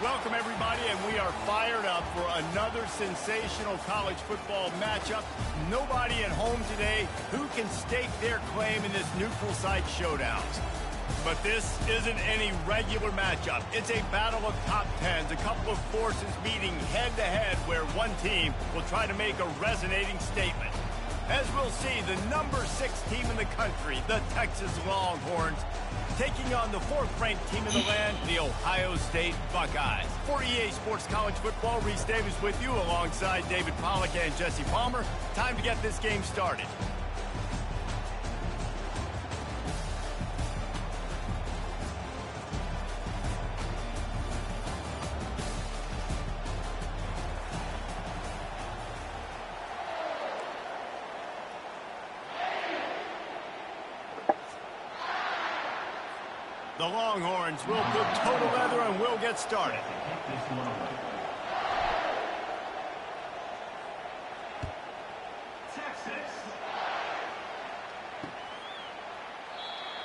Welcome, everybody, and we are fired up for another sensational college football matchup. Nobody at home today who can stake their claim in this neutral site showdown. But this isn't any regular matchup. It's a battle of top tens, a couple of forces meeting head-to-head where one team will try to make a resonating statement. As we'll see, the number 6 team in the country, the Texas Longhorns, taking on the 4th-ranked team in the land, the Ohio State Buckeyes. For EA Sports College Football, Reese Davis with you alongside David Pollack and Jesse Palmer. Time to get this game started. The Longhorns will put total leather and we'll get started.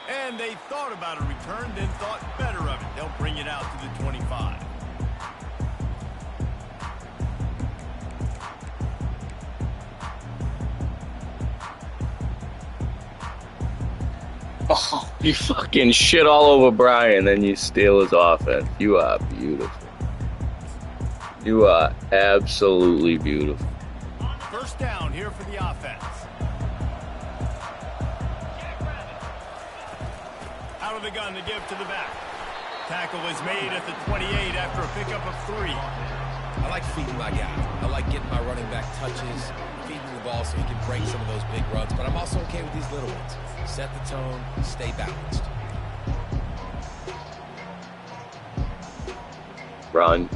And they thought about a return, then thought better of it. They'll bring it out to the 25. Oh, you fucking shit all over Brian, then you steal his offense. You are beautiful. You are absolutely beautiful. First down here for the offense. Out of the gun to give to the back. Tackle is made at the 28 after a pickup of 3. I like feeding my guy. I like getting my running back touches, feeding the ball so he can break some of those big runs, but I'm also okay with these little ones. Set the tone, stay balanced. Run.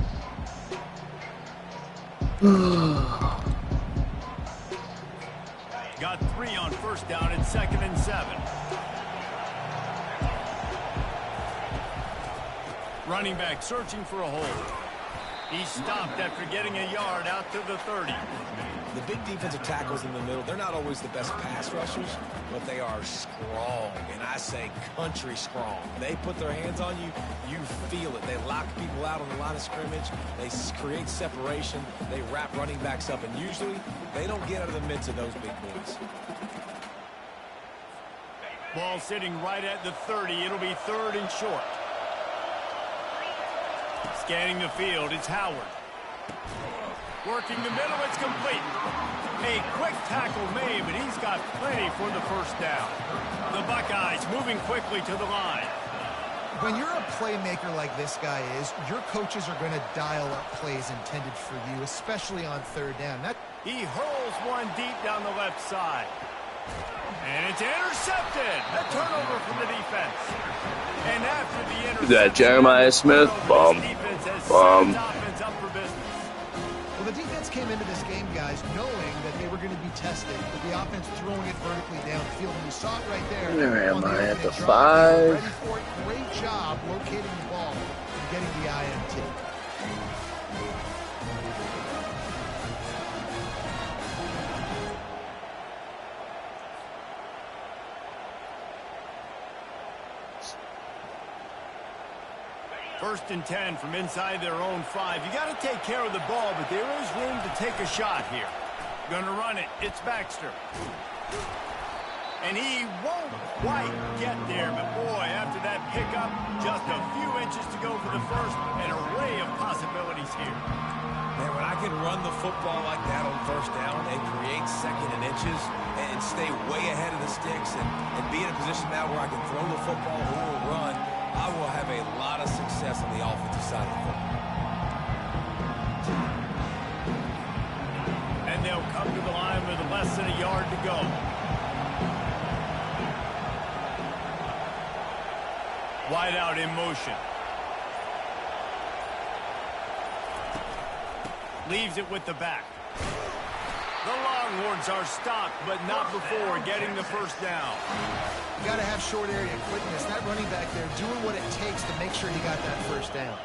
Got 3 on first down and 2nd and 7. Running back searching for a hole. He stopped after getting a yard out to the 30. The big defensive tackles in the middle, they're not always the best pass rushers, but they are strong, and I say country strong. They put their hands on you, you feel it. They lock people out on the line of scrimmage. They create separation. They wrap running backs up, and usually they don't get out of the midst of those big boys. Ball sitting right at the 30. It'll be 3rd and short. Scanning the field, it's Howard. Working the middle, it's complete. A quick tackle made, but he's got plenty for the first down. The Buckeyes moving quickly to the line. When you're a playmaker like this guy is, your coaches are going to dial up plays intended for you, especially on 3rd down. He hurls one deep down the left side. And it's intercepted. A turnover from the defense. And after the interception, Is that Jeremiah Smith? Bum. Well, the defense came into this game, guys, knowing that they were going to be tested, but the offense throwing it vertically downfield. And you saw it right there. Where am I? At the 5. Ready for it. Great job locating the ball and getting the INT. First and 10 from inside their own 5. You got to take care of the ball, but there is room to take a shot here. Gonna run it. It's Baxter. And he won't quite get there, but boy, after that pickup, just a few inches to go for the first. An array of possibilities here. Man, when I can run the football like that on first down and create 2nd and inches and stay way ahead of the sticks and be in a position now where I can throw the football or run, I will have a lot of success on the offensive side of the football. And they'll come to the line with less than a yard to go. Wide out in motion. Leaves it with the back. The Longhorns are stopped, but not before getting the first down. You got to have short area quickness. That running back there doing what it takes to make sure he got that first down.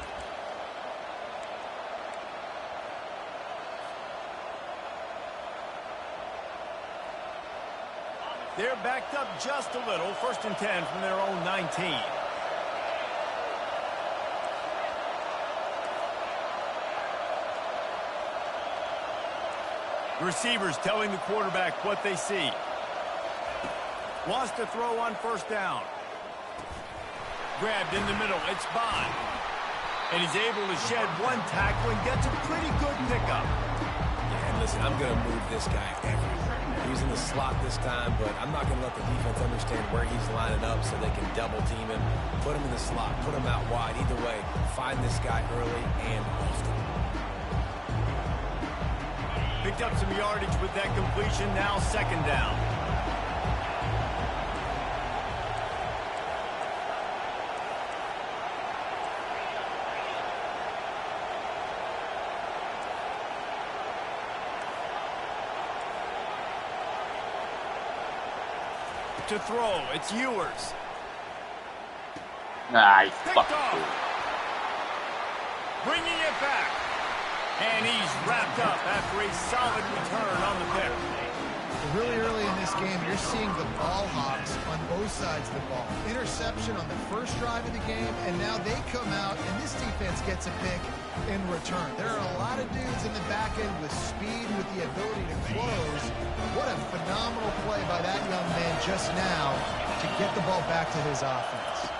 They're backed up just a little. 1st and 10 from their own 19. Receivers telling the quarterback what they see. Wants to throw on first down. Grabbed in the middle. It's Bond. And he's able to shed one tackle and gets a pretty good pickup. Yeah, and listen, I'm going to move this guy everywhere. He's in the slot this time, but I'm not going to let the defense understand where he's lining up so they can double team him. Put him in the slot. Put him out wide. Either way, find this guy early and often. Picked up some yardage with that completion. Now second down. To throw, it's Ewers. Nice. Picked off. Bringing it back. And he's wrapped up after a solid return on the pick. Really early in this game, you're seeing the ball hawks on both sides of the ball. Interception on the first drive of the game, and now they come out, and this defense gets a pick in return. There are a lot of dudes in the back end with speed, with the ability to close. What a phenomenal play by that young man just now to get the ball back to his offense.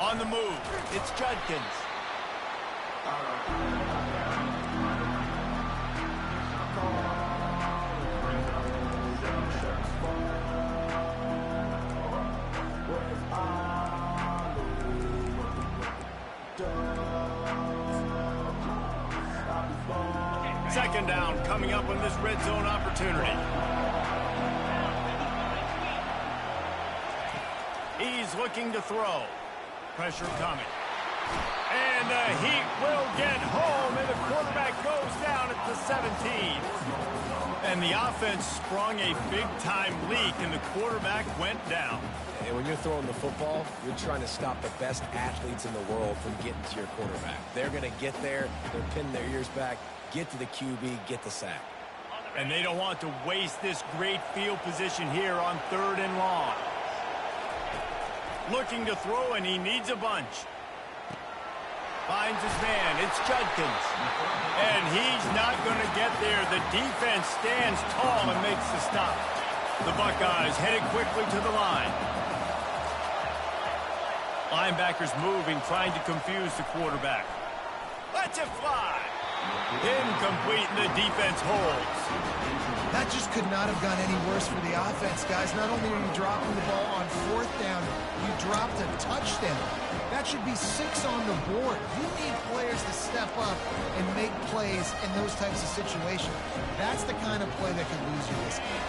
On the move, it's Judkins. Second down coming up on this red zone opportunity. He's looking to throw. Pressure coming. And the Heat will get home, and the quarterback goes down at the 17. And the offense sprung a big-time leak, and the quarterback went down. And when you're throwing the football, you're trying to stop the best athletes in the world from getting to your quarterback. They're going to get there. They're pinning their ears back. Get to the QB, get the sack. And they don't want to waste this great field position here on 3rd and long. Looking to throw, and he needs a bunch. Finds his man. It's Judkins. And he's not going to get there. The defense stands tall and makes the stop. The Buckeyes headed quickly to the line. Linebackers moving, trying to confuse the quarterback. Let's it fly. Incomplete, and the defense holds. That just could not have gone any worse for the offense, guys. Not only are you dropping the ball on 4th down, you dropped a touchdown. That should be 6 on the board. You need players to step up and make plays in those types of situations. That's the kind of play that could lose you this game.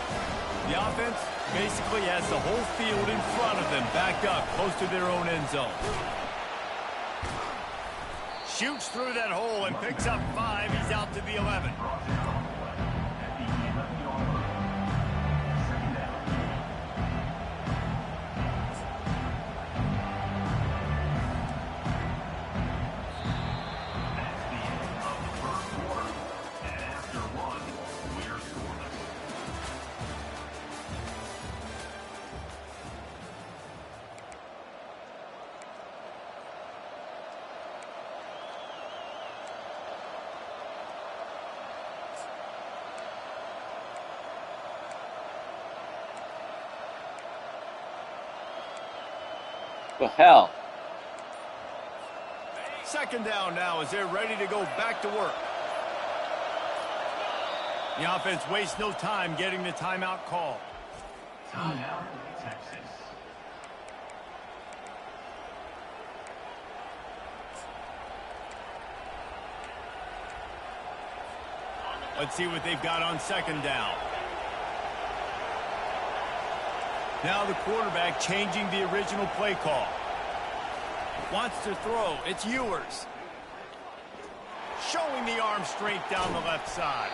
The offense basically has the whole field in front of them, backed up close to their own end zone. Shoots through that hole and picks up 5. He's out to the 11. The hell? Second down now as they're ready to go back to work. The offense wastes no time getting the timeout call. Timeout, Texas. Let's see what they've got on second down. Now the quarterback changing the original play call. Wants to throw. It's Ewers. Showing the arm strength down the left side.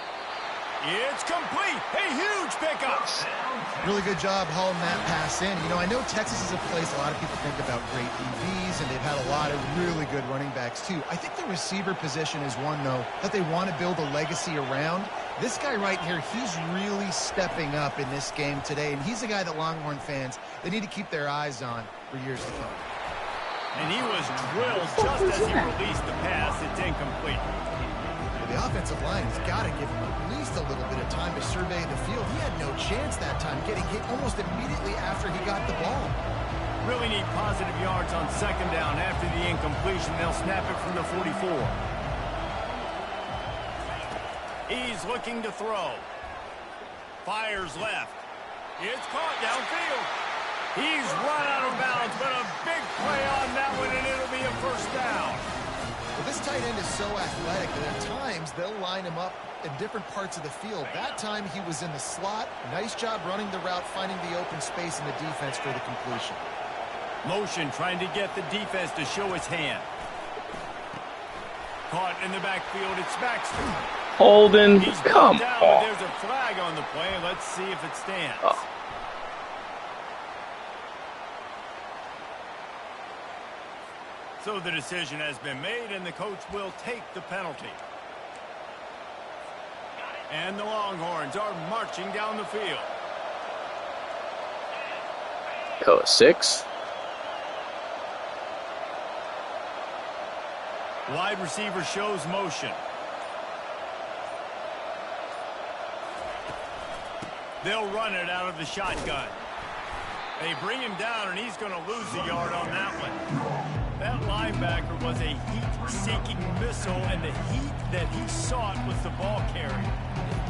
It's complete. A huge pickup. Really good job hauling that pass in. You know, I know Texas is a place a lot of people think about great DBs, and they've had a lot of really good running backs, too. I think the receiver position is one, though, that they want to build a legacy around. This guy right here, he's really stepping up in this game today, and he's a guy that Longhorn fans, they need to keep their eyes on for years to come. And he was drilled just as he released the pass. It's incomplete. The offensive line has got to give him at least a little bit of time to survey the field. He had no chance that time, getting hit almost immediately after he got the ball. Really need positive yards on second down after the incompletion. They'll snap it from the 44. He's looking to throw. Fires left. It's caught downfield. He's run out of bounds, but a big play on that one, and it'll be a first down. Well, this tight end is so athletic that at times they'll line him up in different parts of the field. That time he was in the slot. Nice job running the route, finding the open space in the defense for the completion. Motion trying to get the defense to show his hand. Caught in the backfield. It's Baxter. Holden, He's come down, on. but there's a flag on the play. Let's see if it stands. Oh. So the decision has been made, and the coach will take the penalty. And the Longhorns are marching down the field. Go 6. Wide receiver shows motion. They'll run it out of the shotgun. They bring him down, and he's going to lose a yard on that one. That linebacker was a heat-seeking missile, and the heat that he sought was the ball carrier.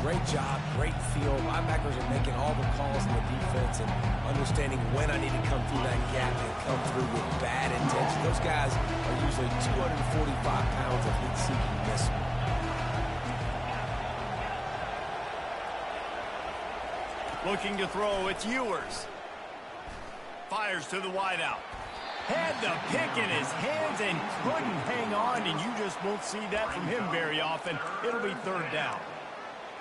Great job, great field. Linebackers are making all the calls in the defense and understanding when I need to come through that gap and come through with bad intention. Those guys are usually 245 pounds of heat-seeking missile. Looking to throw, it's Ewers. Fires to the wideout. Had the pick in his hands and couldn't hang on, and you just won't see that from him very often. It'll be third down.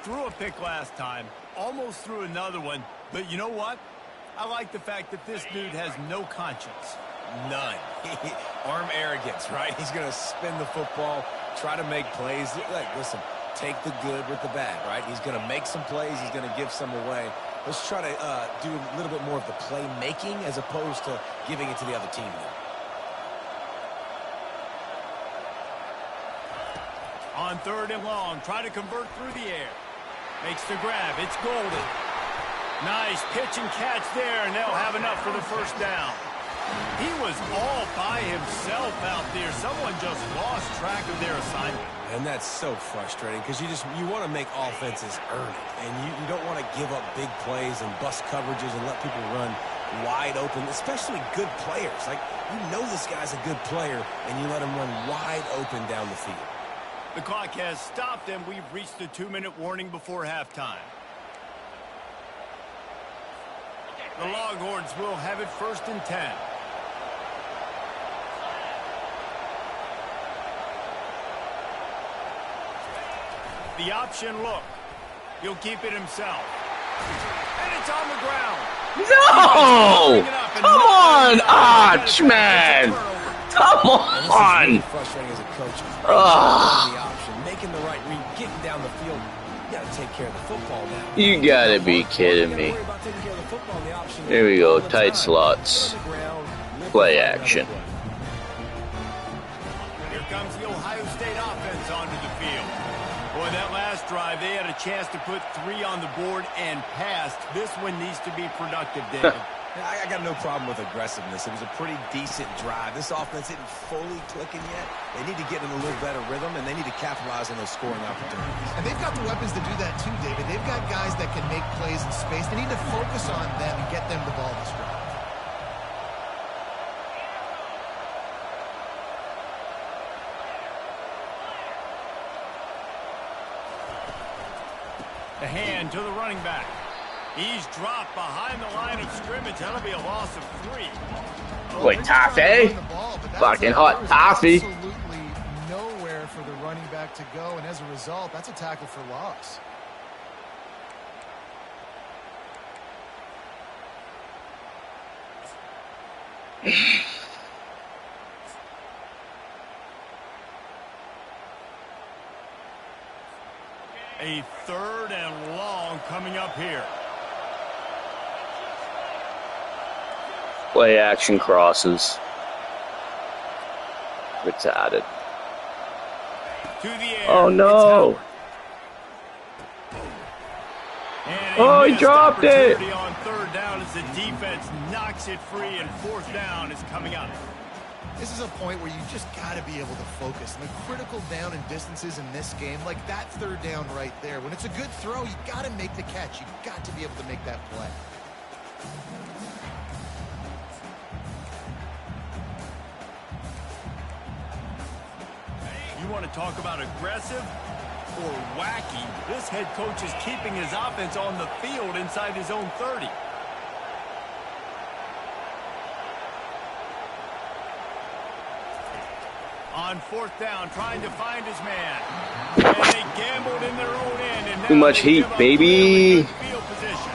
Threw a pick last time, almost threw another one, but you know what? I like the fact that this dude has no conscience. None. Arm arrogance, right? He's going to spin the football, try to make plays. Like, listen, take the good with the bad, right? He's going to make some plays. He's going to give some away. Let's try to do a little bit more of the playmaking as opposed to giving it to the other team. On third and long, try to convert through the air. Makes the grab. It's Golden. Nice pitch and catch there, and they'll have enough for the first down. He was all by himself out there. Someone just lost track of their assignment. And that's so frustrating because you want to make offenses earn it. And you don't want to give up big plays and bust coverages and let people run wide open, especially good players. Like, you know this guy's a good player, and you let him run wide open down the field. The clock has stopped, and we've reached the 2-minute warning before halftime. The Longhorns will have it 1st and 10. The option look. He'll keep it himself. And it's on the ground. No! Come on, Archman! Come on! Really frustrating as a coach. The option, making the right read, getting down the field. You got to take care of the football now. You gotta be kidding me. Here we go, tight slots. Play action. Here comes the Ohio State offense onto the field. Boy, that last drive, they had a chance to put 3 on the board and passed. This one needs to be productive, David. I got no problem with aggressiveness. It was a pretty decent drive. This offense isn't fully clicking yet. They need to get in a little better rhythm, and they need to capitalize on those scoring opportunities. And they've got the weapons to do that too, David. They've got guys that can make plays in space. They need to focus on them and get them the ball this drive. The hand to the running back. He's dropped behind the line of scrimmage. That'll be a loss of 3. Boy, toffee. Fucking hot toffee. Absolutely nowhere for the running back to go, and as a result, that's a tackle for loss. A 3rd and long coming up here. Play action crosses. Retarded. To the air. Oh, no. Oh, he dropped it. On third down as the defense knocks it free, and fourth down is coming up. This is a point where you just got to be able to focus. And the critical down and distances in this game, like that third down right there, when it's a good throw, you got to make the catch. You got to be able to make that play. You want to talk about aggressive or wacky? This head coach is keeping his offense on the field inside his own 30. On fourth down, trying to find his man. And they gambled in their own end. And Too much heat, baby. Field position.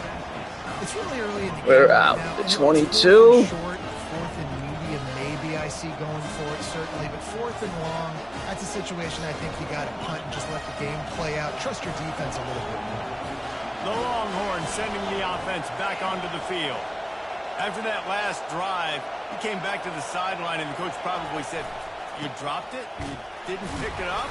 It's really early in the game. We're out now. to 22. Short, fourth and medium, maybe I see going for it, certainly. But fourth and long, that's a situation I think you got to punt and just let the game play out. Trust your defense a little bit more. The Longhorns sending the offense back onto the field. After that last drive, he came back to the sideline, and the coach probably said, "You dropped it? You didn't pick it up?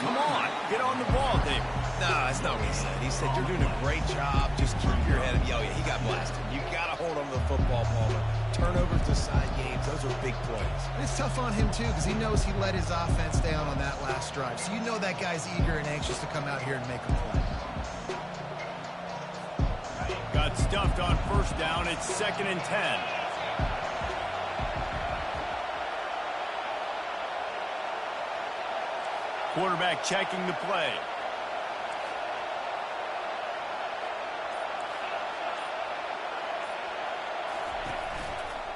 Come on, get on the ball, David." No, that's not what he said. He said, "You're doing a great job. Just keep your head up." Oh, yeah, he got blasted. You got to hold on to the football, Palmer. Turnovers decide games. Those are big plays. And it's tough on him, too, because he knows he let his offense down on that last drive. So you know that guy's eager and anxious to come out here and make a play. Got stuffed on first down. It's 2nd and 10. Quarterback checking the play.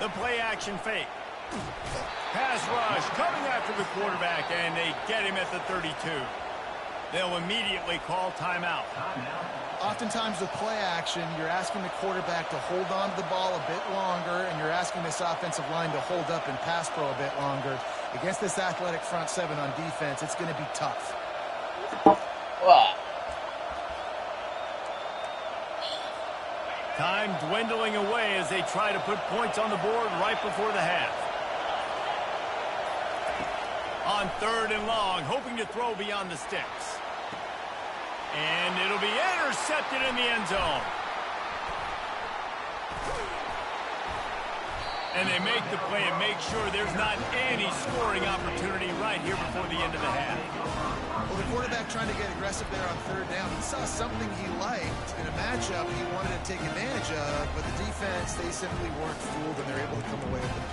The play action fake. Pass rush coming after the quarterback, and they get him at the 32. They'll immediately call timeout. Oftentimes with play action, you're asking the quarterback to hold on to the ball a bit longer, and you're asking this offensive line to hold up and pass pro a bit longer. Against this athletic front seven on defense, it's going to be tough. Wow. Time dwindling away as they try to put points on the board right before the half. On third and long, hoping to throw beyond the sticks. And it'll be intercepted in the end zone. And they make the play and make sure there's not any scoring opportunity right here before the end of the half. Well, the quarterback trying to get aggressive there on third down. He saw something he liked in a matchup he wanted to take advantage of, but the defense, they simply weren't fooled, and they're able to come away with it.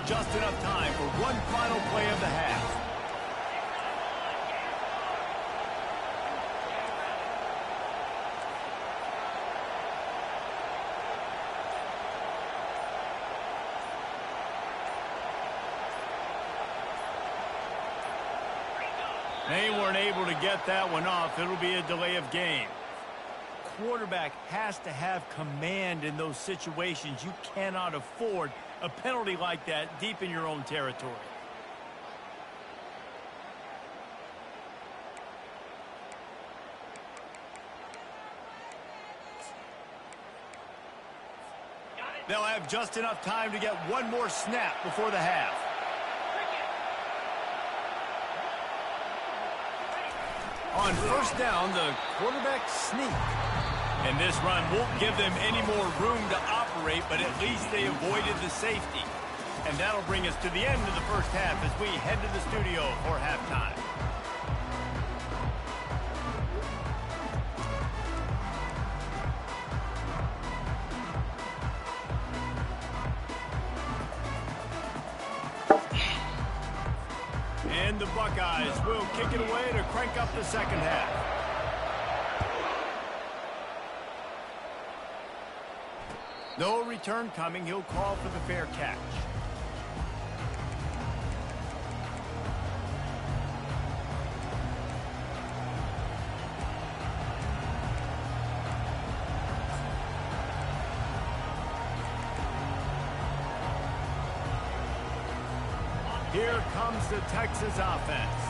Just enough time for one final play of the half. They weren't able to get that one off. It'll be a delay of game. Quarterback has to have command in those situations. You cannot afford a penalty like that deep in your own territory. They'll have just enough time to get one more snap before the half. On first down, the quarterback sneak. And this run won't give them any more room to operate, but at least they avoided the safety. And that'll bring us to the end of the first half as we head to the studio for halftime. And the Buckeyes will kick it away to crank up the second half. No return coming. He'll call for the fair catch. Here comes the Texas offense.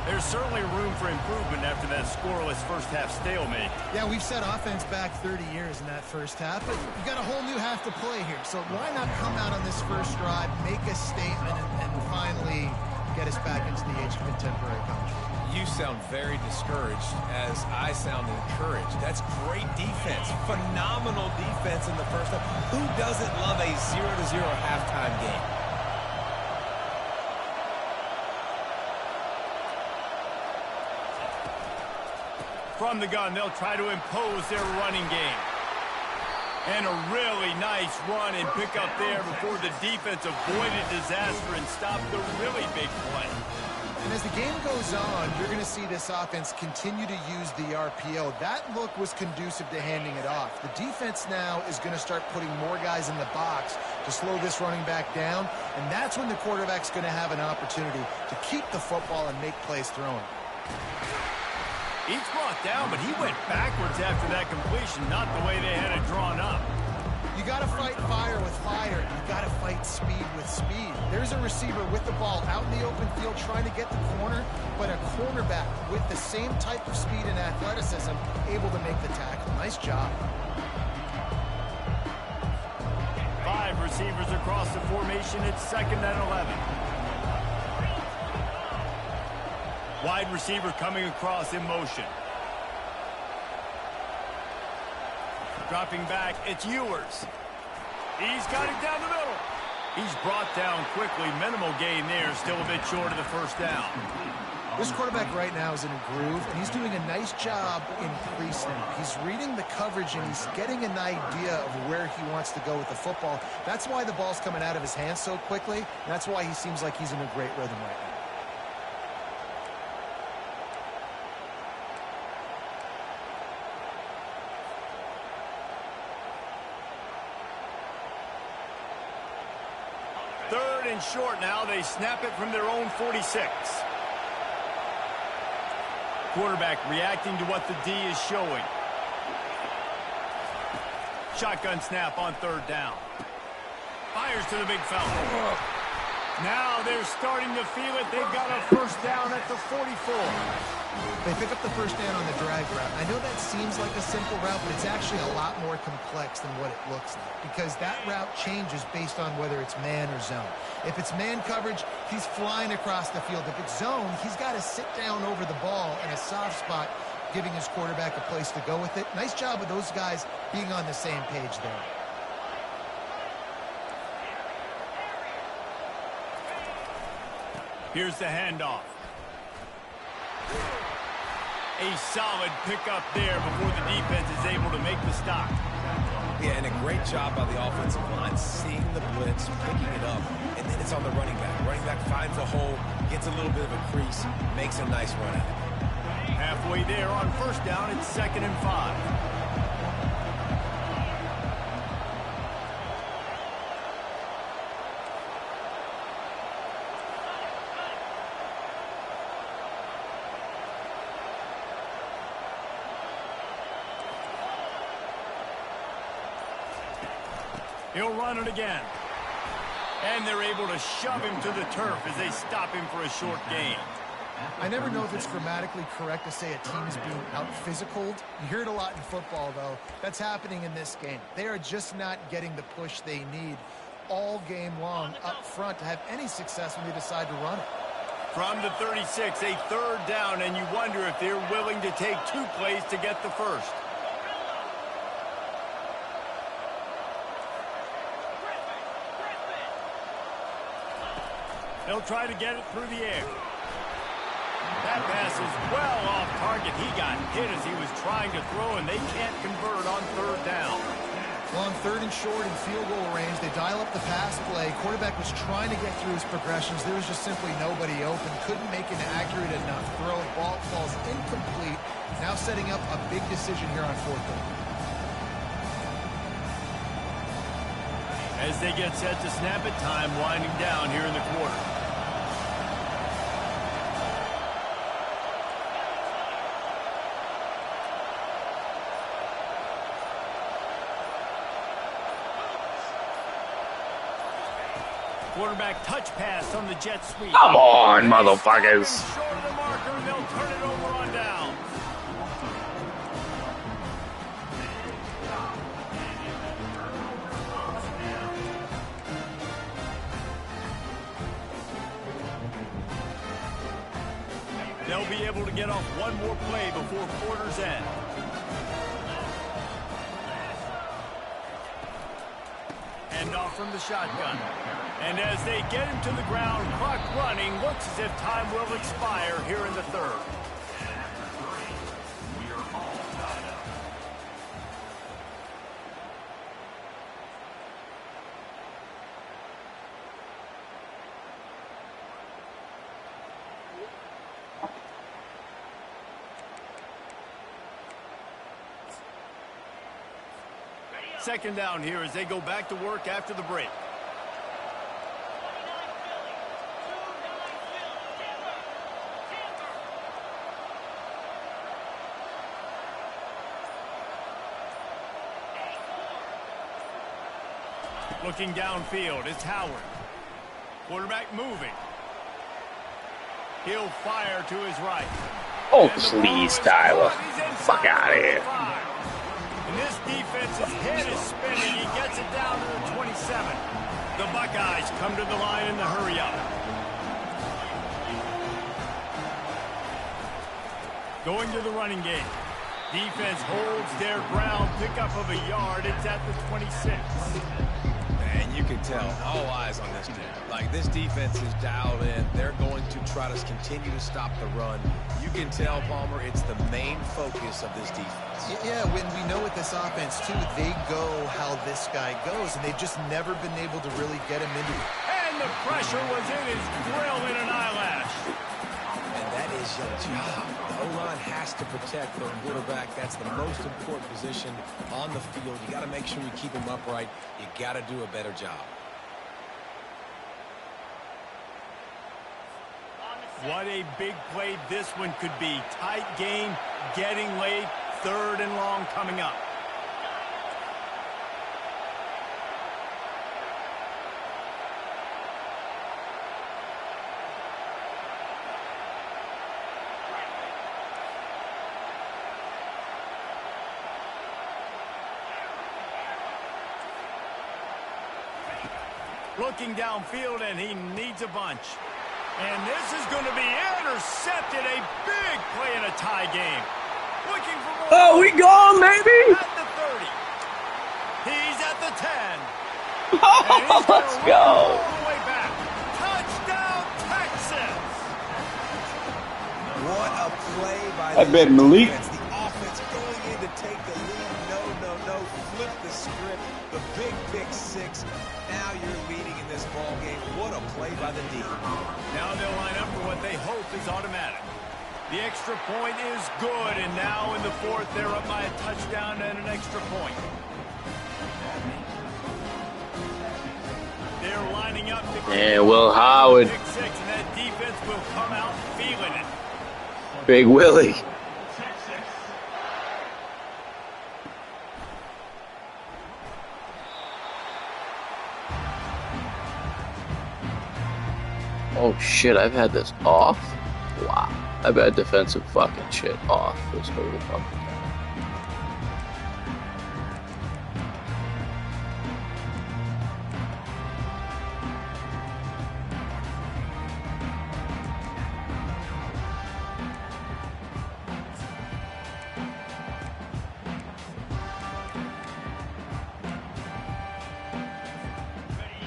There's certainly room for improvement after that scoreless first-half stalemate. Yeah, we've set offense back 30 years in that first half, but you've got a whole new half to play here. So why not come out on this first drive, make a statement, and finally get us back into the age of contemporary country? You sound very discouraged as I sound encouraged. That's great defense. Phenomenal defense in the first half. Who doesn't love a 0-0 halftime game? From the gun, they'll try to impose their running game. And a really nice run and pick up there before the defense avoided disaster and stopped the really big play. And as the game goes on, you're going to see this offense continue to use the RPO. That look was conducive to handing it off. The defense now is going to start putting more guys in the box to slow this running back down, and that's when the quarterback's going to have an opportunity to keep the football and make plays throwing. He's brought down, but he went backwards after that completion, not the way they had it drawn up. You got to fight fire with fire. You got to fight speed with speed. There's a receiver with the ball out in the open field trying to get the corner, but a cornerback with the same type of speed and athleticism able to make the tackle. Nice job. 5 receivers across the formation. It's 2nd and 11. Wide receiver coming across in motion. Dropping back, it's Ewers. He's got it down the middle. He's brought down quickly. Minimal gain there, still a bit short of the first down. This quarterback right now is in a groove, and he's doing a nice job in pre-snap. He's reading the coverage, and he's getting an idea of where he wants to go with the football. That's why the ball's coming out of his hands so quickly, and that's why he seems like he's in a great rhythm right now. Short now. They snap it from their own 46. Quarterback reacting to what the D is showing. Shotgun snap on 3rd down. Fires to the big fella. Now they're starting to feel it. They've got a first down at the 44. They pick up the first down on the drag route. I know that seems like a simple route, but it's actually a lot more complex than what it looks like, because that route changes based on whether it's man or zone. If it's man coverage, he's flying across the field. If it's zone, he's got to sit down over the ball in a soft spot, giving his quarterback a place to go with it. Nice job of those guys being on the same page there. Here's the handoff. A solid pickup there before the defense is able to make the stop. Yeah, and a great job by the offensive line, seeing the blitz, picking it up, and then it's on the running back. Running back finds a hole, gets a little bit of a crease, makes a nice run at it. Halfway there on first down, it's 2nd and 5. He'll run it again. And they're able to shove him to the turf as they stop him for a short gain. I never know if it's grammatically correct to say a team is being out-physicaled. You hear it a lot in football, though. That's happening in this game. They are just not getting the push they need all game long up front to have any success when they decide to run it. From the 36, a 3rd down, and you wonder if they're willing to take 2 plays to get the first. They'll try to get it through the air. That pass is well off target. He got hit as he was trying to throw, and they can't convert on 3rd down. Well, on 3rd and short in field goal range, they dial up the pass play. Quarterback was trying to get through his progressions. There was just simply nobody open. Couldn't make an accurate enough throw. Ball falls incomplete. Now setting up a big decision here on 4th down. As they get set to snap it, time winding down here in the quarter. Quarterback touch pass on the jet sweep. Come on, motherfuckers. Short of the marker, They'll be able to get off one more play before quarter's end. Hand off from the shotgun. And as they get him to the ground, clock running, looks as if time will expire here in the third. Second down here as they go back to work after the break. Looking downfield, it's Howard. Quarterback moving. He'll fire to his right. Oh, please, Tyler. Fuck out of here. And this defense's head is spinning. He gets it down to the 27. The Buckeyes come to the line in the hurry up. Going to the running game. Defense holds their ground. Pickup of a yard. It's at the 26. And you can tell, all eyes on this team. Like, this defense is dialed in. They're going to try to continue to stop the run. You can tell, Palmer, it's the main focus of this defense. Yeah, when we know with this offense, too, they go how this guy goes, and they've just never been able to really get him into it. And the pressure was in his grill in an eyelash. And that is your job. The O-line has to protect their quarterback. That's the most important position on the field. You got to make sure you keep him upright. You got to do a better job. What a big play this one could be. Tight game, getting late, third and long coming up. Looking downfield, and he needs a bunch. And this is going to be intercepted. A big play in a tie game. Looking for more. Oh, we gone, baby! At the 30. He's at the 10. Oh, let's go! All the way back. Touchdown, Texas! What a play by I bet Malik. defense. The offense going in to take the lead. No. Flip the script. The big pick six. Now you're leading in this ball game. What a play by the D. Now they'll line up for what they hope is automatic. The extra point is good, and now in the fourth, they're up by a touchdown and an extra point. They're lining up to And Will Howard. pick six, and that defense will come out feeling it. Big Willie. Oh shit, I've had this off? Wow. I've had defensive fucking shit off this whole fucking time.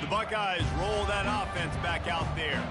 The Buckeyes roll that offense back out there.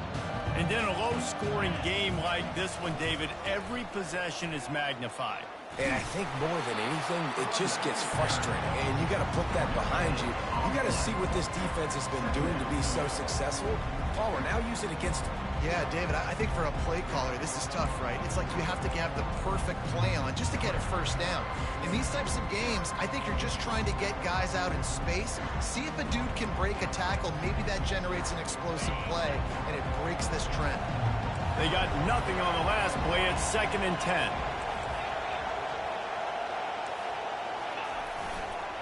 And in a low-scoring game like this one, David, every possession is magnified. And I think more than anything, it just gets frustrating. And you got to put that behind you. You got to see what this defense has been doing to be so successful. Palmer, now use it against them. Yeah, David, I think for a play caller, this is tough, right? It's like you have to have the perfect play on just to get a first down. In these types of games, I think you're just trying to get guys out in space, see if a dude can break a tackle. Maybe that generates an explosive play, and it breaks this trend. They got nothing on the last play. It's 2nd and 10.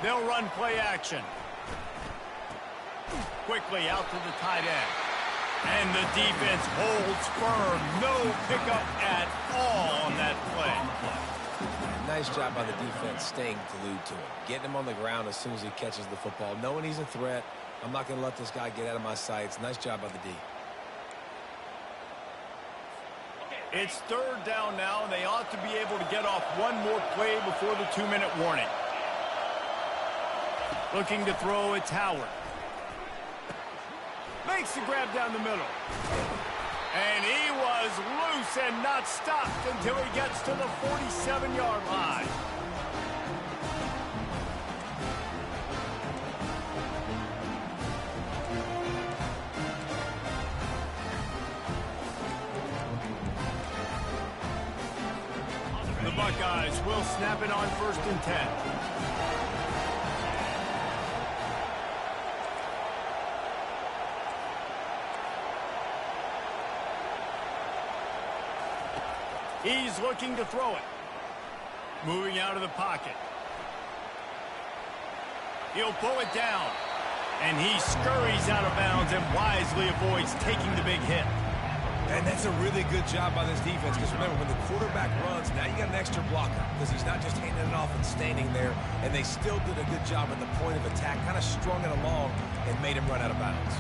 They'll run play action. Quickly out to the tight end. And the defense holds firm. No pickup at all on that play. Nice job by the defense staying glued to him. Getting him on the ground as soon as he catches the football. Knowing he's a threat. I'm not going to let this guy get out of my sights. Nice job by the D. It's third down now, and they ought to be able to get off one more play before the 2-minute warning. Looking to throw, it's Howard. Makes the grab down the middle. And he was loose and not stopped until he gets to the 47-yard line. The Buckeyes will snap it on 1st and 10. He's looking to throw it. Moving out of the pocket. He'll pull it down. And he scurries out of bounds and wisely avoids taking the big hit. And that's a really good job by this defense, because remember, when the quarterback runs, now you got an extra blocker, because he's not just handing it off and standing there, and they still did a good job at the point of attack, kind of strung it along and made him run out of bounds.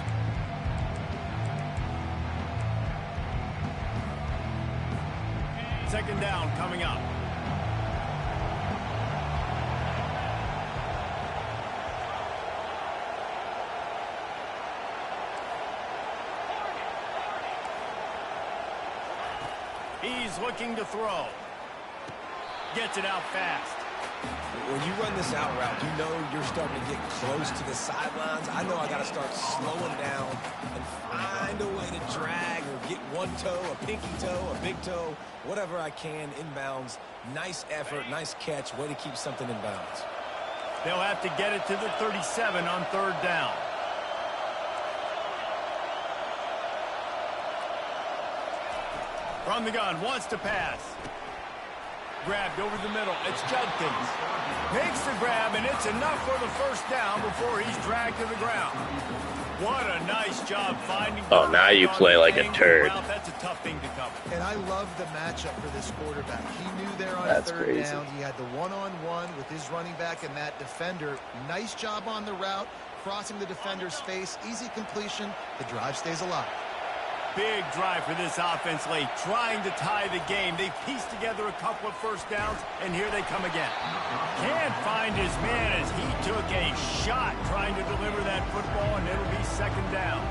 Second down coming up. He's looking to throw. Gets it out fast. When you run this out route, you know you're starting to get close to the sidelines. I know I got to start slowing down and find a way to drag or get one toe, a pinky toe, a big toe, whatever I can inbounds. Nice effort, nice catch, way to keep something in bounds. They'll have to get it to the 37 on third down. From the gun, wants to pass. Grabbed over the middle. It's Judkins. Makes the grab, and it's enough for the first down before he's dragged to the ground. What a nice job finding. Oh, now you play like a turd. That's a tough thing to cover. And I love the matchup for this quarterback. He knew there on That's third crazy. down. He had the one-on-one with his running back and that defender. Nice job on the route, crossing the defender's face. Easy completion. The drive stays alive. Big drive for this offense late, trying to tie the game. They pieced together a couple of first downs, and here they come again. Can't find his man as he took a shot trying to deliver that football, and it'll be second down.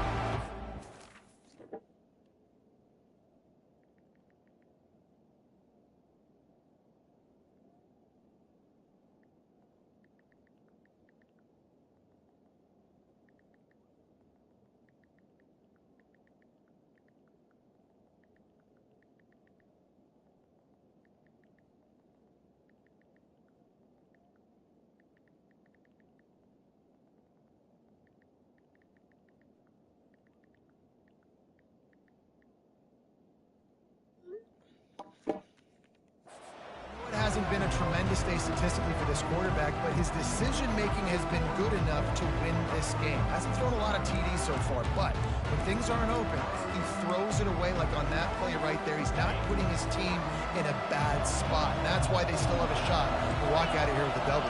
Hasn't been a tremendous day statistically for this quarterback, but his decision-making has been good enough to win this game. Hasn't thrown a lot of TDs so far, but when things aren't open, he throws it away like on that play right there. He's not putting his team in a bad spot, and that's why they still have a shot to walk out of here with a W.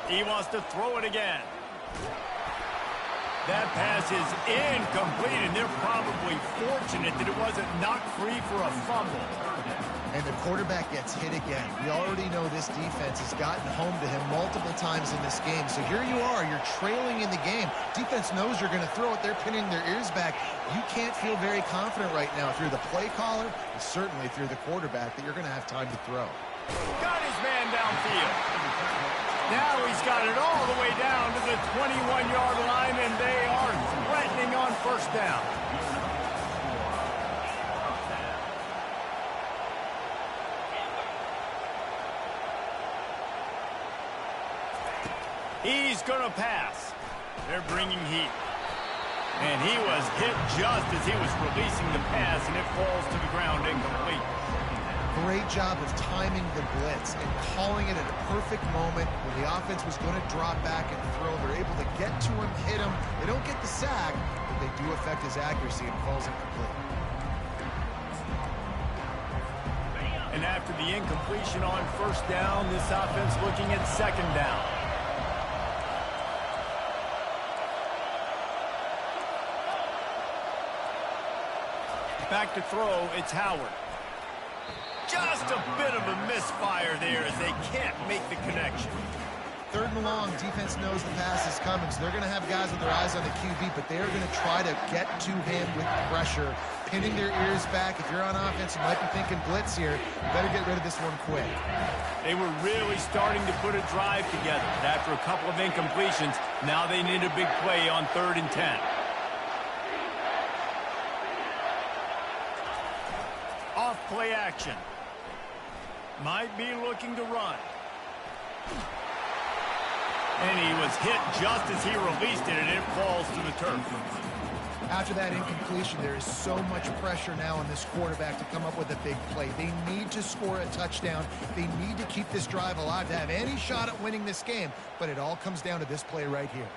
He wants to throw it again. That pass is incomplete, and they're probably fortunate that it wasn't knocked free for a fumble. And the quarterback gets hit again. We already know this defense has gotten home to him multiple times in this game. So here you are, you're trailing in the game. Defense knows you're going to throw it. They're pinning their ears back. You can't feel very confident right now if you're the play caller, and certainly if you're the quarterback, that you're going to have time to throw. Got his man downfield. Now he's got it all the way down to the 21-yard line, and they are threatening on first down. He's going to pass. They're bringing heat. And he was hit just as he was releasing the pass, and it falls to the ground incomplete. Great job of timing the blitz and calling it at a perfect moment when the offense was going to drop back and throw. They're able to get to him, hit him. They don't get the sack, but they do affect his accuracy and falls incomplete. And after the incompletion on first down, this offense looking at second down. Back to throw, it's Howard. Just a bit of a misfire there as they can't make the connection. 3rd and long, defense knows the pass is coming, so they're going to have guys with their eyes on the QB, but they're going to try to get to him with pressure, pinning their ears back. If you're on offense, you might be thinking blitz here. You better get rid of this one quick. They were really starting to put a drive together, but after a couple of incompletions, now they need a big play on 3rd and 10. Off play action. Might be looking to run. And he was hit just as he released it, and it falls to the turf. After that incompletion, there is so much pressure now on this quarterback to come up with a big play. They need to score a touchdown. They need to keep this drive alive to have any shot at winning this game. But it all comes down to this play right here.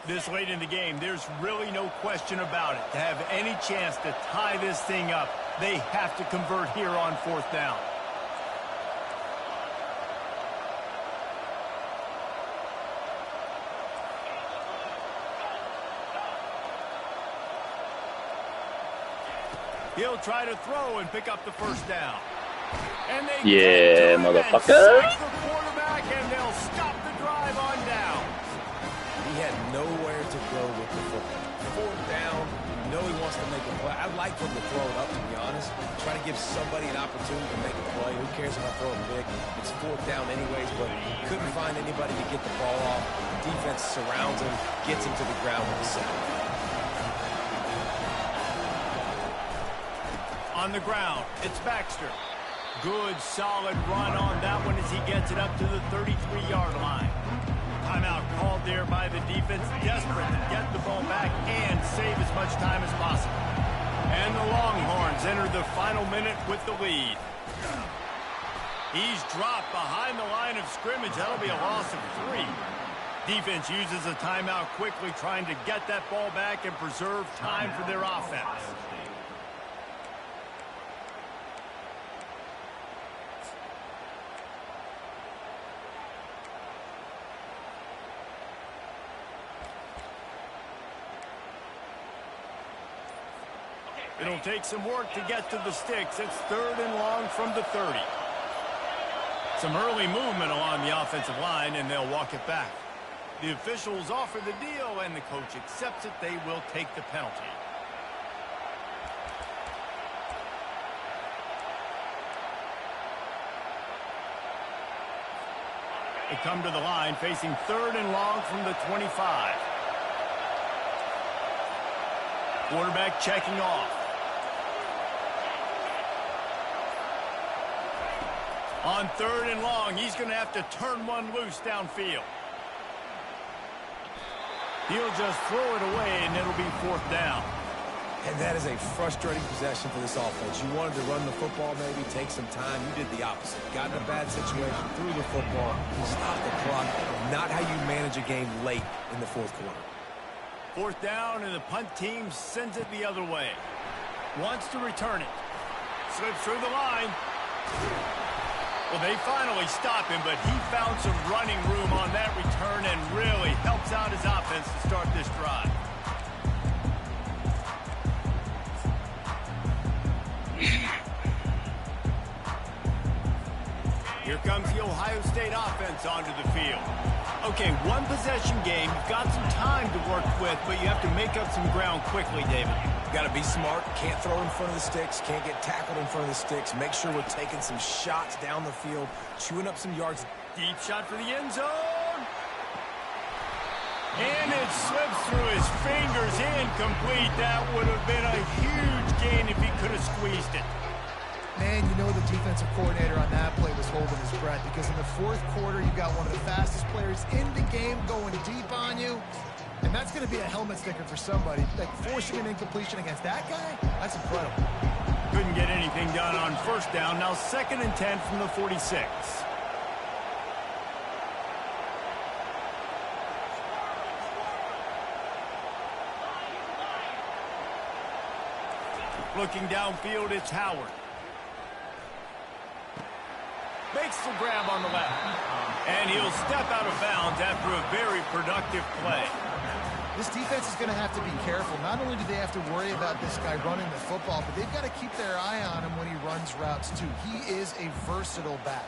This late in the game, there's really no question about it. To have any chance to tie this thing up, they have to convert here on 4th down. He'll try to throw and pick up the 1st down. And they Yeah, motherfucker. sack the quarterback, and they'll stop the drive on down. He had nowhere to go with the football. 4th down, you know he wants to make a play. I'd like for him to throw it up, to be honest. Try to give somebody an opportunity to make a play. Who cares if I throw it big? It's 4th down anyways, but couldn't find anybody to get the ball off. Defense surrounds him, gets him to the ground with the sack. On the ground, it's Baxter. Good, solid run on that one as he gets it up to the 33-yard line. Timeout called there by the defense, desperate to get the ball back and save as much time as possible. And the Longhorns enter the final minute with the lead. He's dropped behind the line of scrimmage. That'll be a loss of 3. Defense uses a timeout quickly, trying to get that ball back and preserve time for their offense. It'll take some work to get to the sticks. It's 3rd and long from the 30. Some early movement along the offensive line, and they'll walk it back. The officials offer the deal, and the coach accepts it. They will take the penalty. They come to the line, facing 3rd and long from the 25. Quarterback checking off. On 3rd and long, he's going to have to turn one loose downfield. He'll just throw it away, and it'll be 4th down. And that is a frustrating possession for this offense. You wanted to run the football, maybe take some time. You did the opposite. Got in a bad situation, threw the football, stopped the clock. Not how you manage a game late in the 4th quarter. 4th down, and the punt team sends it the other way. Wants to return it. Slips through the line. Well, they finally stop him, but he found some running room on that return and really helps out his offense to start this drive. Here comes the Ohio State offense onto the field. Okay, one possession game. You've got some time to work with, but you have to make up some ground quickly, David. Got to be smart. Can't throw in front of the sticks. Can't get tackled in front of the sticks. Make sure we're taking some shots down the field, chewing up some yards. Deep shot for the end zone. And it slips through his fingers, incomplete. That would have been a huge gain if he could have squeezed it. Man, you know the defensive coordinator on that play was holding his breath, because in the 4th quarter, you got one of the fastest players in the game going deep on you. And that's going to be a helmet sticker for somebody. Like, forcing an incompletion against that guy, that's incredible. Couldn't get anything done on 1st down. Now 2nd and 10 from the 46. Looking downfield, it's Howard. Makes the grab on the left. And he'll step out of bounds after a very productive play. This defense is going to have to be careful. Not only do they have to worry about this guy running the football, but they've got to keep their eye on him when he runs routes, too. He is a versatile back.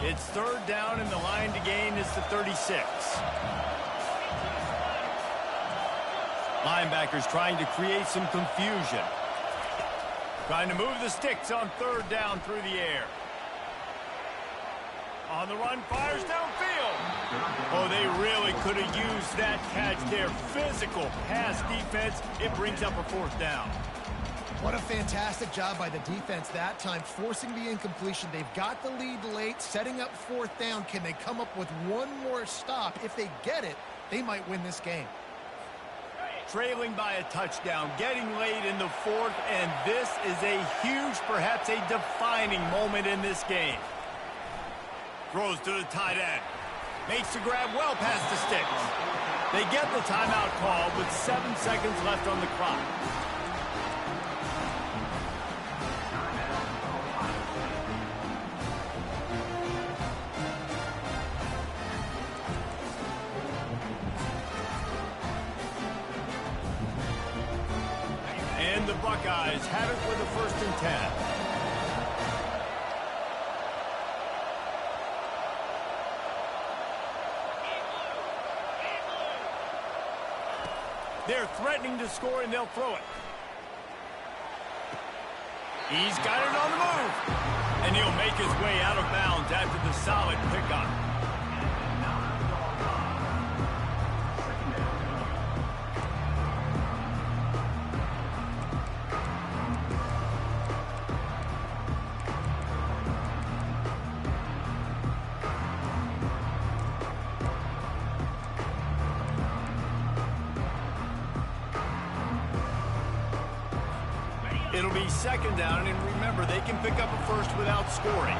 It's third down, and the line to gain is the 36. Linebackers trying to create some confusion. Trying to move the sticks on third down through the air. On the run, fires downfield. Oh, they really could have used that catch there. Physical pass defense. It brings up a fourth down. What a fantastic job by the defense that time, forcing the incompletion. They've got the lead late, setting up fourth down. Can they come up with one more stop? If they get it, they might win this game. Trailing by a touchdown, getting late in the fourth, and this is a huge, perhaps a defining moment in this game. Throws to the tight end. Makes the grab well past the sticks. They get the timeout call with 7 seconds left on the clock. And the Buckeyes have it with a 1st and 10. They're threatening to score, and they'll throw it. He's got it on the move. And he'll make his way out of bounds after the solid pickup. It'll be 2nd down, and remember, they can pick up a first without scoring.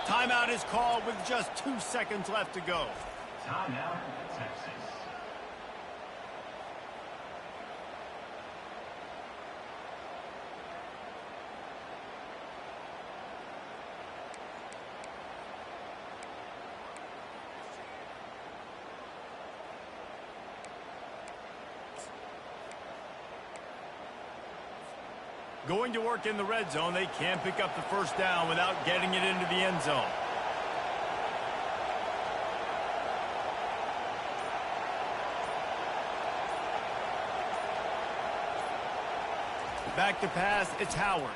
Timeout is called with just 2 seconds left to go. Timeout, Texas. Going to work in the red zone, they can pick up the 1st down without getting it into the end zone. Back to pass, it's Howard.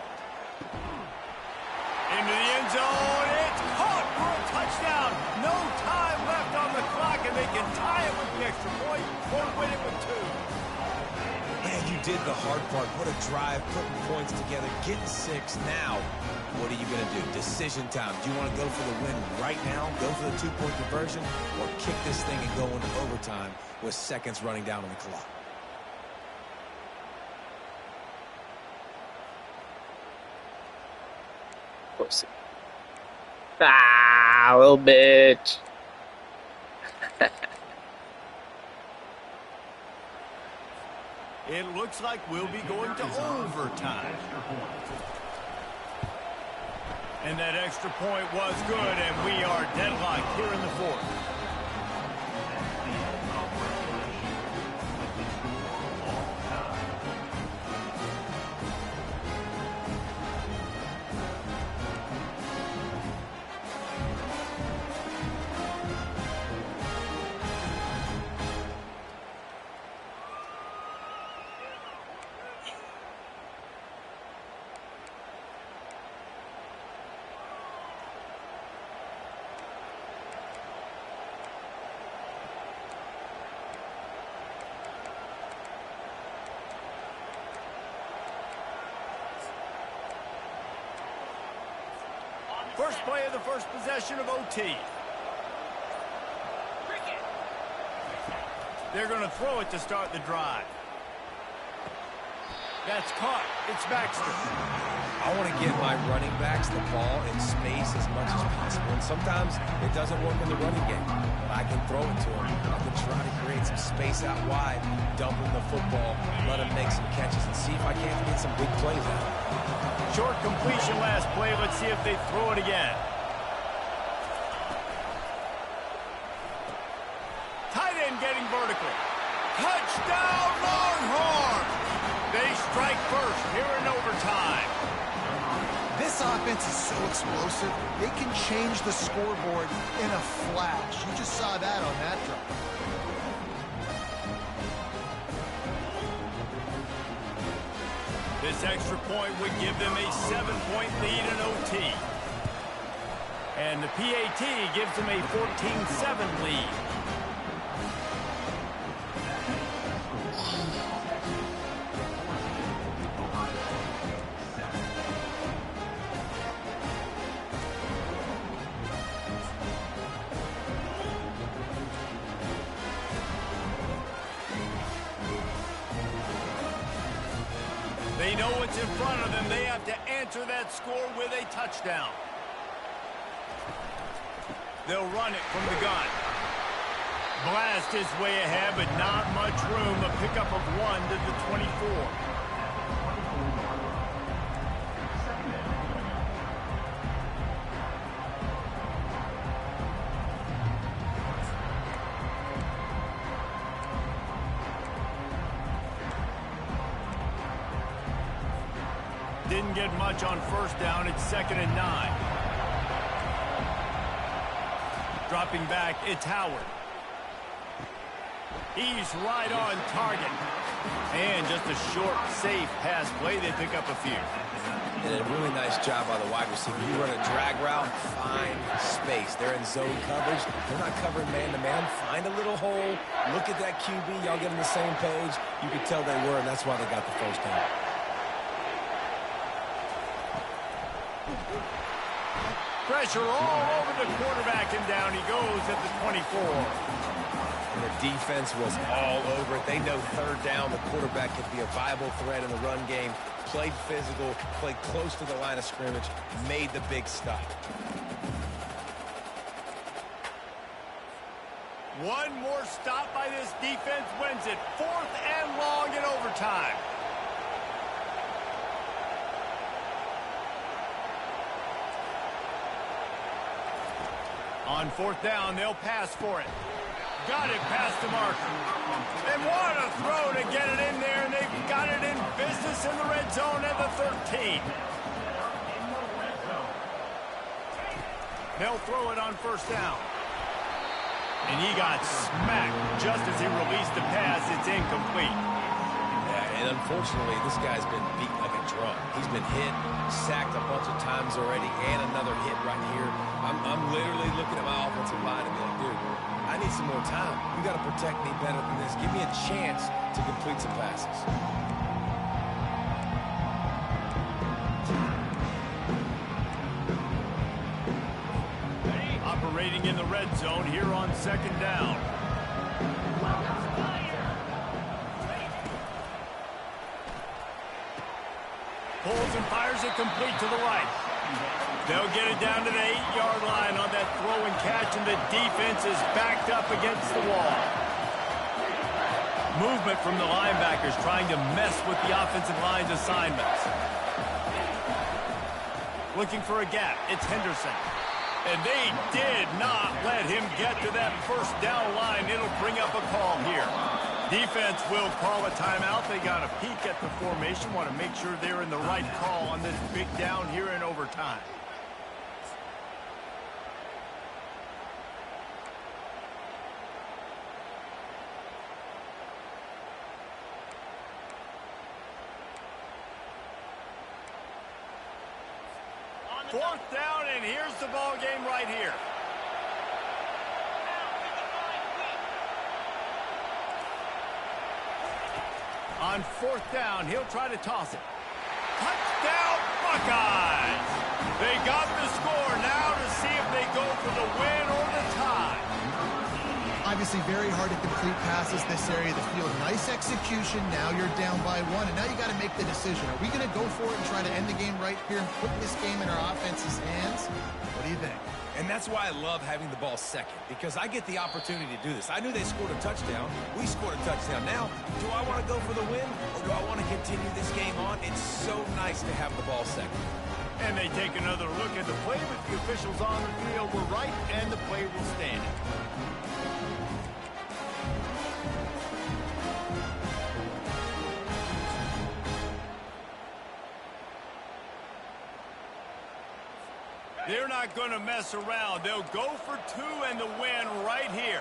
Into the end zone, it's caught for a touchdown. No time left on the clock, and they can tie it with the extra point or win it with 2. Man, you did the hard part. What a drive, putting points together, getting 6. Now, what are you going to do? Decision time. Do you want to go for the win right now, go for the 2-point conversion, or kick this thing and go into overtime with seconds running down on the clock? Pussy. Ah, little bitch. It looks like we'll be going to overtime. And that extra point was good, and we are deadlocked here in the 4th. First play of the first possession of OT. They're going to throw it to start the drive. That's caught. It's Baxter. I want to get my running backs the ball in space as much as possible. And sometimes it doesn't work in the running game. But I can throw it to them. I can try to create some space out wide, dump him the football, let him make some catches, and see if I can't get some big plays out. Short completion last play. Let's see if they throw it again. Tight end getting vertical. Touchdown, Longhorns! They strike first here in overtime. This offense is so explosive, they can change the scoreboard in a flash. You just saw that on that drive. This extra point would give them a 7-point lead in OT. And the PAT gives them a 14-7 lead. They know what's in front of them. They have to answer that score with a touchdown. They'll run it from the gun. Blast his way ahead, but not much room. A pickup of 1 to the 24. Didn't get much on first down. It's 2nd and 9. Dropping back, it's Howard. He's right on target. And just a short, safe pass play. They pick up a few. And a really nice job by the wide receiver. You run a drag route, find space. They're in zone coverage. They're not covering man-to-man. Find a little hole. Look at that QB. Y'all get on the same page. You could tell they were, and that's why they got the first down. Pressure all over the quarterback, and down he goes at the 24. And the defense was all over it. They know third down, the quarterback could be a viable threat in the run game. Played physical, played close to the line of scrimmage, made the big stop. One more stop by this defense wins it. 4th and long in overtime. On 4th down, they'll pass for it. Got it past the mark. And what a throw to get it in there, and they've got it in business in the red zone at the 13. They'll throw it on 1st down. And he got smacked just as he released the pass. It's incomplete. Yeah, and unfortunately, this guy's been beat like a drum. He's been hit, sacked a bunch of times already, and another hit right here. I'm literally looking at my offensive line and be like, dude, I need some more time. You got to protect me better than this. Give me a chance to complete some passes. Operating in the red zone here on 2nd down. Pulls and fires it complete to the right. They'll get it down to the 8-yard line on that throw and catch, and the defense is backed up against the wall. Movement from the linebackers trying to mess with the offensive line's assignments. Looking for a gap. It's Henderson. And they did not let him get to that 1st down line. It'll bring up a call here. Defense will call a timeout. They got a peek at the formation. Want to make sure they're in the right call on this big down here in overtime. Fourth down, and here's the ball game right here. On 4th down, he'll try to toss it. Touchdown, Buckeyes! They got the score now to see if they go for the win or the tie. Obviously very hard to complete passes this area of the field. Nice execution. Now you're down by 1, and now you got to make the decision. Are we going to go for it and try to end the game right here and put this game in our offense's hands? What do you think? And that's why I love having the ball second, because I get the opportunity to do this. I knew they scored a touchdown. We scored a touchdown. Now, do I want to go for the win, or do I want to continue this game on? It's so nice to have the ball second. And they take another look at the play with the officials on the field. We're right, and the play will stand. They're not going to mess around. They'll go for two and the win right here.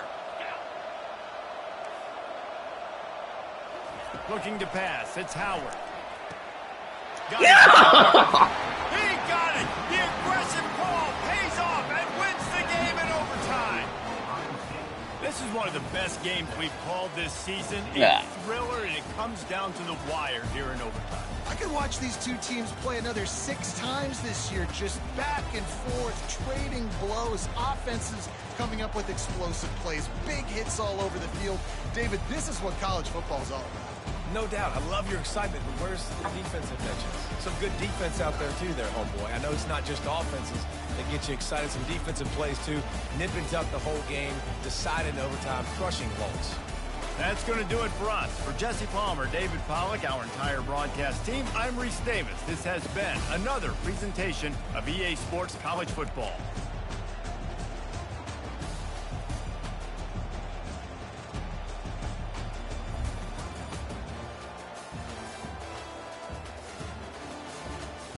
Looking to pass. It's Howard. Got it. He got it. The aggressive call pays off and wins the game in overtime. This is one of the best games we've called this season. A thriller, and it comes down to the wire here in overtime. I could watch these two teams play another 6 times this year, just back and forth, trading blows, offenses coming up with explosive plays, big hits all over the field. David, this is what college football is all about. No doubt. I love your excitement, but where's the defensive mentions? Some good defense out there, too, there, homeboy. I know it's not just offenses that get you excited. Some defensive plays, too. Nip and tuck the whole game, decide in overtime, crushing Bolts. That's going to do it for us. For Jesse Palmer, David Pollack, our entire broadcast team, I'm Reese Davis. This has been another presentation of EA Sports College Football.